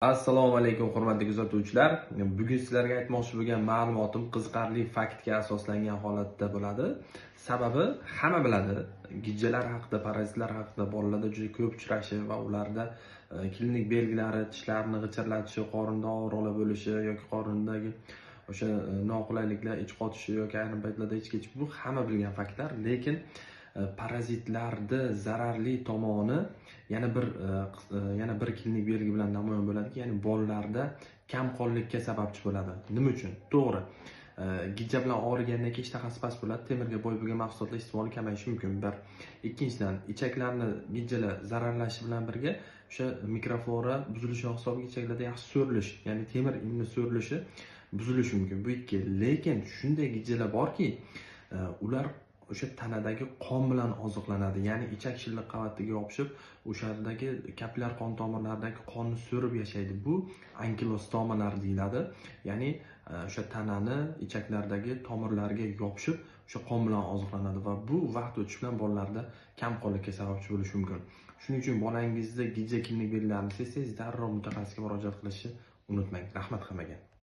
Assalomu alaykum hurmatli kuzatuvchilar. Bugun sizlarga aytmoqchi bo'lgan ma'lumotim qiziqarli faktga asoslangan holatda bo'ladi. Sababi hamma biladi, gijjalar haqida, parazitlar haqida bolalarda juda ko'p uchrashi va ularda klinik belgilari tishlarni g'ichirlatishi, qorinda og'riqlar bo'lishi yoki qorindagi o'sha noqulayliklar, ich qotishi yoki ayrim paytlarda ich ketish, bu hamma bilgan faktlar, lekin parazitlarda zararli tomoni yana bir klinik belgi bilan namoyon bo'ladiki, ya'ni bolalarda kamqonlikka sababchi bo'ladi. Nima uchun? To'g'ri. Gijja bilan og'rigandan keyin ishtahasi past bo'ladi, temirga boy bo'lgan mahsulotlar iste'moli kamayishi mumkin. Bir. Ikkinchidan, ichaklarni gijjalar zararlashishi bilan birga o'sha mikroflora buzilishi hisobiga ichaklarda yaxshi so'rilish, ya'ni temir imni so'rilishi buzilishi mumkin. Bu ikki. Lekin shunday gijjalar borki, ular o'sha tanadagi qon bilan oziqlanadi. Ya'ni ichak shilliq qavatiga yopishib, o'shadagi kapillyar qon tomirlaridagi qonni so'rib yashaydi. Bu ankilostomalar deyiladi. Ya'ni o'sha tanani ichaklardagi tomirlarga yopishib, o'sha qon bilan oziqlanadi va bu vaqt o'tishi bilan bolalarda kamqonlikka sababchi bo'lishi mumkin. Shuning uchun bolangizda gijja klinik belgilarini sezsangiz, darrov mutaxassisga murojaat qilishni unutmang. Rahmat hammaga.